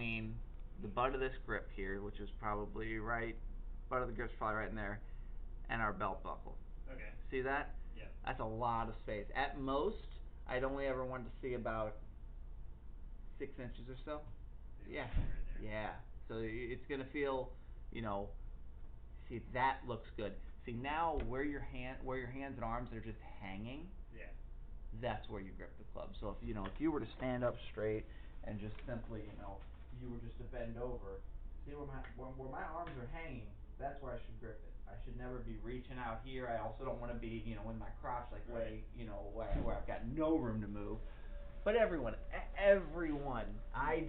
between the butt of this grip here, which is probably butt of the grip's probably right in there, and our belt buckle. Okay. See that? Yeah. That's a lot of space. At most, I'd only ever want to see about 6 inches or so. Yeah. Right there. Yeah. So it's gonna feel, see, that looks good. See, now where your hands and arms are just hanging, Yeah. that's where you grip the club. So if you were to stand up straight and just simply, you were just to bend over, see where my arms are hanging, that's where I should grip it. I should never be reaching out here. I also don't want to be, in my crotch way, where I've got no room to move. But everyone, I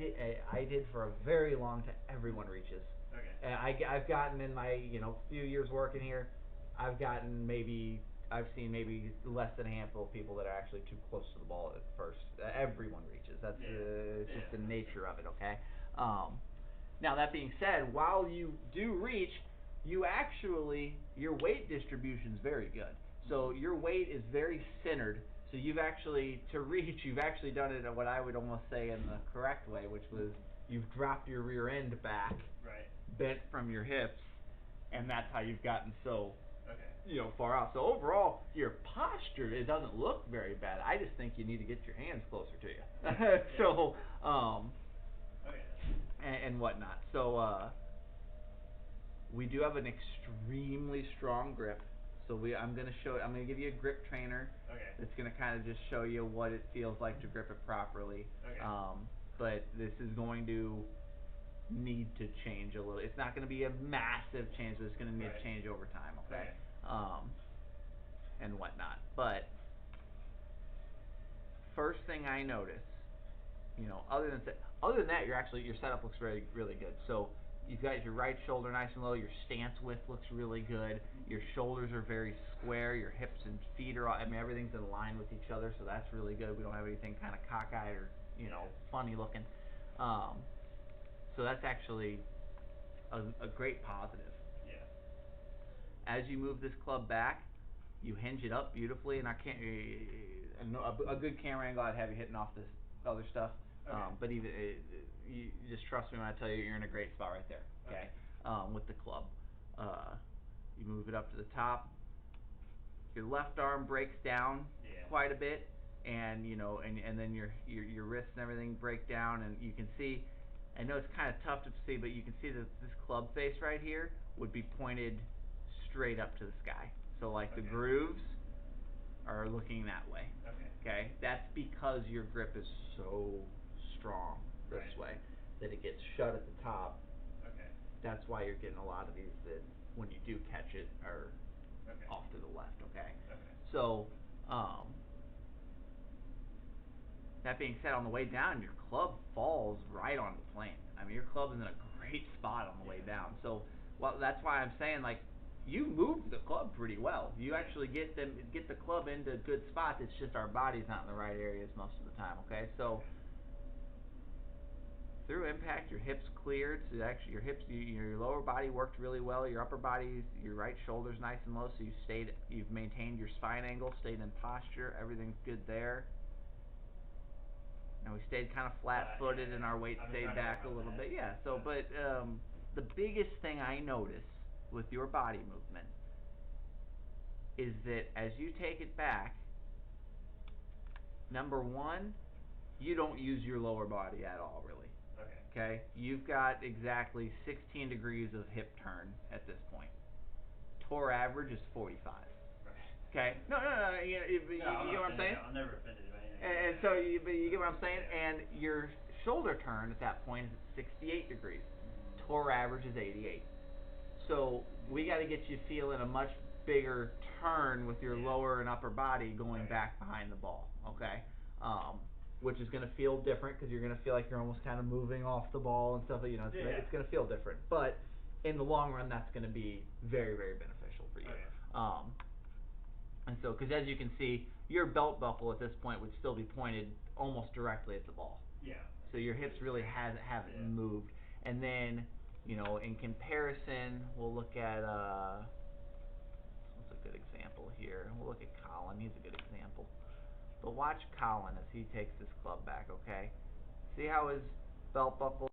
did for a very long time. Everyone reaches. Okay. And I've gotten in my few years working here, I've seen maybe less than a handful of people that are actually too close to the ball at first. Everyone reaches. That's it's just the nature of it. Okay. Now that being said, while you do reach, your weight distribution is very good. So your weight is very centered. So you've actually done it in what I would almost say in the correct way, which was you've dropped your rear end back, right, bent from your hips, and that's how you've gotten so okay, far out. So overall, your posture, it doesn't look very bad. I just think you need to get your hands closer to you. So okay, and whatnot. So we do have an extremely strong grip. So I'm gonna give you a grip trainer. okay, That's gonna kind of just show you what it feels like to grip it properly. okay, But this is going to need to change a little. It's not going to be a massive change, but it's going to need to change over time. Okay. And whatnot. But first thing I notice, other than that, your setup looks really really good. So you've got your right shoulder nice and low. Your stance width looks really good. Your shoulders are very square. Your hips and feet are. Everything's in line with each other, so that's really good. We don't have anything kind of cockeyed or funny looking. So that's actually a great positive. Yeah. As you move this club back, you hinge it up beautifully, and a good camera angle, I'd have you hitting off this other stuff. Okay. But even you just trust me when I tell you, you're in a great spot right there. Okay. With the club, you move it up to the top. Your left arm breaks down quite a bit, and and then your wrists and everything break down, and you can see. I know it's kind of tough to see, but you can see that this club face right here would be pointed straight up to the sky. So like the grooves are looking that way. Okay. That's because your grip is so strong this way that it gets shut at the top. Okay. That's why you're getting a lot of these that when you do catch it are off to the left. Okay. So that being said, on the way down, your club falls right on the plane. Your club is in a great spot on the way down. So, that's why I'm saying, you moved the club pretty well. You actually get the club into good spots. It's just our body's not in the right areas most of the time. Okay, so through impact, your hips cleared. So actually, your lower body worked really well. Your upper body, your right shoulder's nice and low. So you've maintained your spine angle, stayed in posture. Everything's good there. And we stayed kind of flat-footed, and our weight stayed back a little bit. Yeah. So, but the biggest thing I notice with your body movement is that as you take it back, number one, you don't use your lower body at all, really. Okay. You've got exactly 16 degrees of hip turn at this point. Tour average is 45. Okay. No. You get what I'm saying? I'm never offended by anything. And so you get what I'm saying? And your shoulder turn at that point is at 68 degrees. Tour average is 88. So we got to get you feeling a much bigger turn with your lower and upper body going back behind the ball. Okay. Which is going to feel different because you're going to feel like you're almost kind of moving off the ball and stuff. It's going to feel different. But in the long run, that's going to be very, very beneficial for you. And so, because as you can see, your belt buckle at this point would still be pointed almost directly at the ball. Yeah. So your hips really haven't moved. And then, in comparison, we'll look at what's a good example here? We'll look at Colin. He's a good example. But watch Colin as he takes this club back. Okay. See how his belt buckle